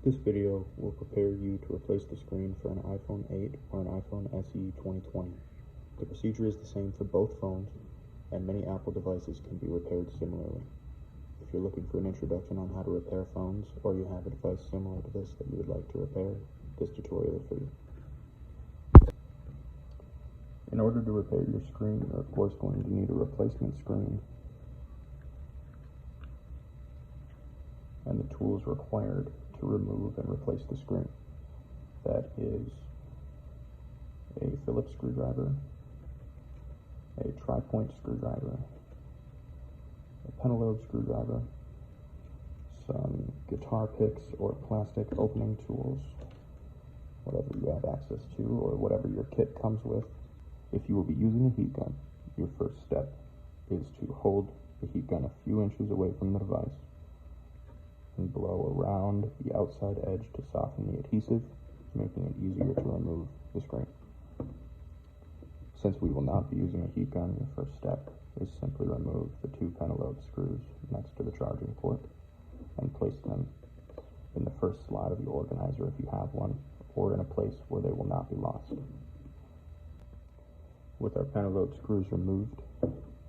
This video will prepare you to replace the screen for an iPhone 8 or an iPhone SE 2020. The procedure is the same for both phones, and many Apple devices can be repaired similarly. If you're looking for an introduction on how to repair phones, or you have a device similar to this that you would like to repair, this tutorial is for you. In order to repair your screen, you're of course going to need a replacement screen and the tools required to remove and replace the screen. That is a Phillips screwdriver, a tri-point screwdriver, a pentalobe screwdriver, some guitar picks or plastic opening tools, whatever you have access to or whatever your kit comes with. If you will be using a heat gun, your first step is to hold the heat gun a few inches away from the device and blow around the outside edge to soften the adhesive, making it easier to remove the screen. Since we will not be using a heat gun, your first step is simply remove the two pentalobe screws next to the charging port and place them in the first slot of your organizer if you have one, or in a place where they will not be lost. With our pentalobe screws removed,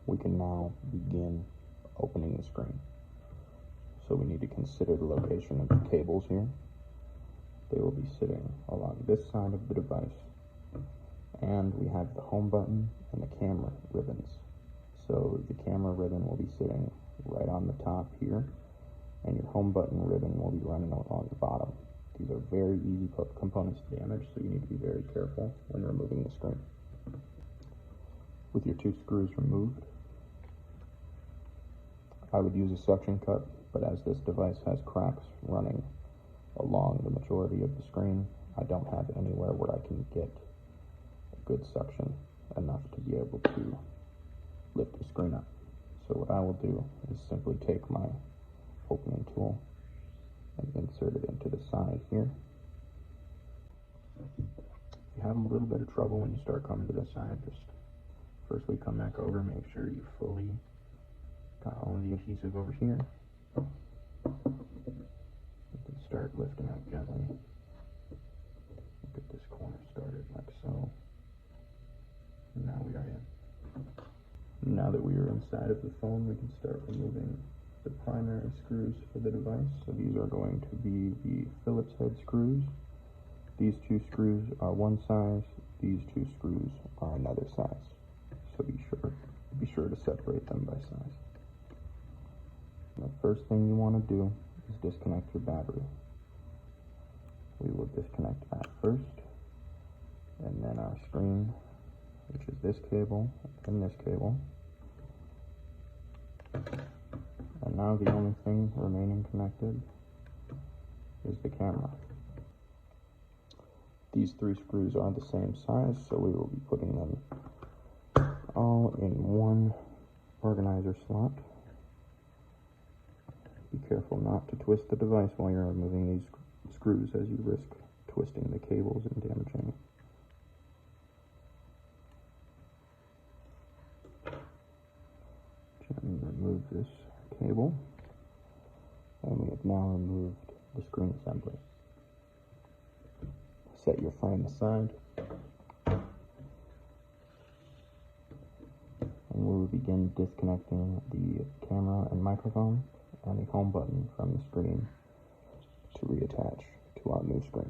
we can now begin opening the screen. So we need to consider the location of the cables here. They will be sitting along this side of the device, and we have the home button and the camera ribbons. So the camera ribbon will be sitting right on the top here, and your home button ribbon will be running along the bottom. These are very easy components to damage, so you need to be very careful when removing the screen. With your two screws removed, I would use a suction cup, but as this device has cracks running along the majority of the screen, I don't have anywhere where I can get a good suction enough to be able to lift the screen up. So what I will do is simply take my opening tool and insert it into the side here. If you have a little bit of trouble when you start coming to this side, just firstly come back over, make sure you fully got all of the adhesive over here. You can start lifting up gently. Get this corner started like so. And now we are in. Now that we are inside of the phone, we can start removing the primary screws for the device. So these are going to be the Phillips head screws. These two screws are one size, these two screws are another size. So be sure to separate them by size. The first thing you want to do is disconnect your battery. We will disconnect that first, and then our screen, which is this cable and this cable. And now the only thing remaining connected is the camera. These three screws are the same size, so we will be putting them all in one organizer slot. Be careful not to twist the device while you're removing these screws, as you risk twisting the cables and damaging it. Gently remove this cable, and we have now removed the screen assembly. Set your frame aside, and we will begin disconnecting the camera and microphone and the home button from the screen to reattach to our new screen.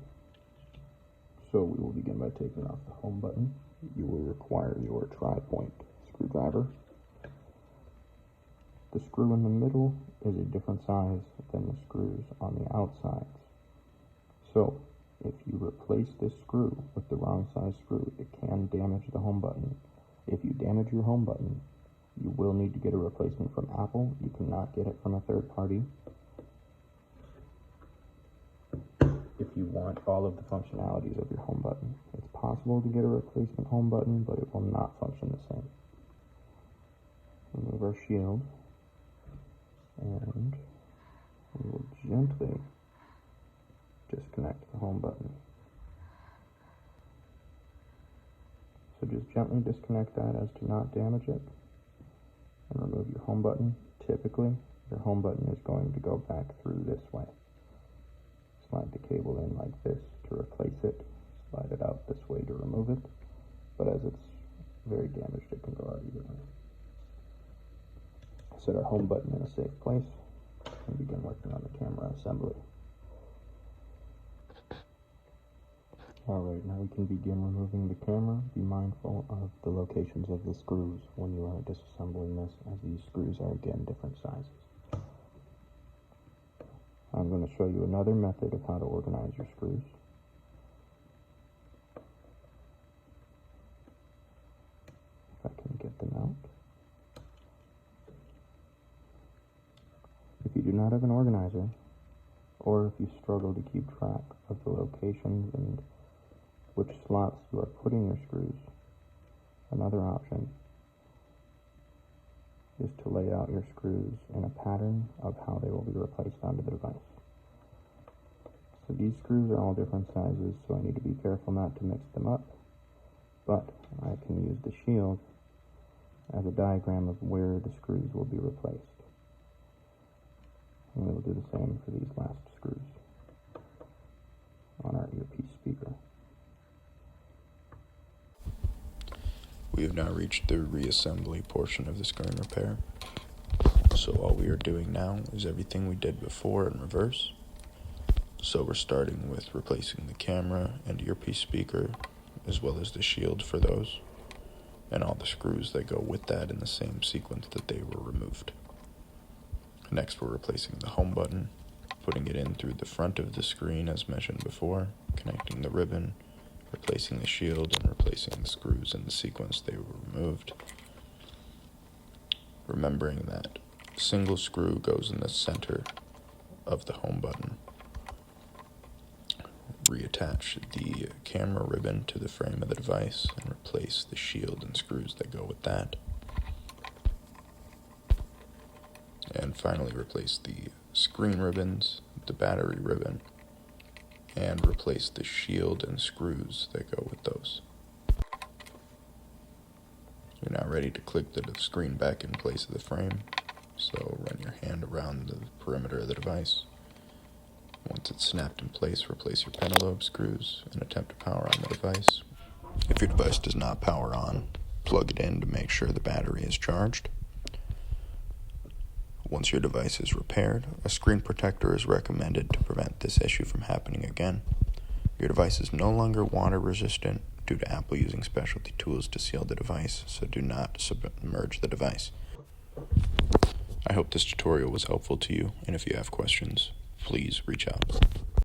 So we will begin by taking off the home button. You will require your tri-point screwdriver. The screw in the middle is a different size than the screws on the outsides. So if you replace this screw with the wrong size screw, it can damage the home button. If you damage your home button, you will need to get a replacement from Apple. You cannot get it from a third party. If you want all of the functionalities of your home button, it's possible to get a replacement home button, but it will not function the same. Remove our shield, and we will gently disconnect the home button. So just gently disconnect that as to not damage it, and remove your home button. Typically, your home button is going to go back through this way. slide the cable in like this to replace it, slide it out this way to remove it, but as it's very damaged, it can go out either way. Set our home button in a safe place and begin working on the camera assembly. Alright, now we can begin removing the camera. Be mindful of the locations of the screws when you are disassembling this, as these screws are again different sizes. I'm going to show you another method of how to organize your screws. If I can get them out. If you do not have an organizer, or if you struggle to keep track of the locations and which slots you are putting your screws, another option is to lay out your screws in a pattern of how they will be replaced onto the device. So these screws are all different sizes, so I need to be careful not to mix them up, but I can use the shield as a diagram of where the screws will be replaced. And we will do the same for these last screws on our earpiece speaker. We have now reached the reassembly portion of the screen repair. So all we are doing now is everything we did before in reverse. So we're starting with replacing the camera and earpiece speaker, as well as the shield for those, and all the screws that go with that in the same sequence that they were removed. Next, we're replacing the home button, putting it in through the front of the screen as mentioned before, connecting the ribbon, replacing the shield, and replacing the screws in the sequence they were removed. Remembering that a single screw goes in the center of the home button. Reattach the camera ribbon to the frame of the device and replace the shield and screws that go with that. And finally replace the screen ribbons, the battery ribbon, and replace the shield and screws that go with those. You're now ready to click the screen back in place of the frame, so run your hand around the perimeter of the device. Once it's snapped in place, replace your pentalobe screws and attempt to power on the device. If your device does not power on, plug it in to make sure the battery is charged. Once your device is repaired, a screen protector is recommended to prevent this issue from happening again. Your device is no longer water resistant due to Apple using specialty tools to seal the device, so do not submerge the device. I hope this tutorial was helpful to you, and if you have questions, please reach out.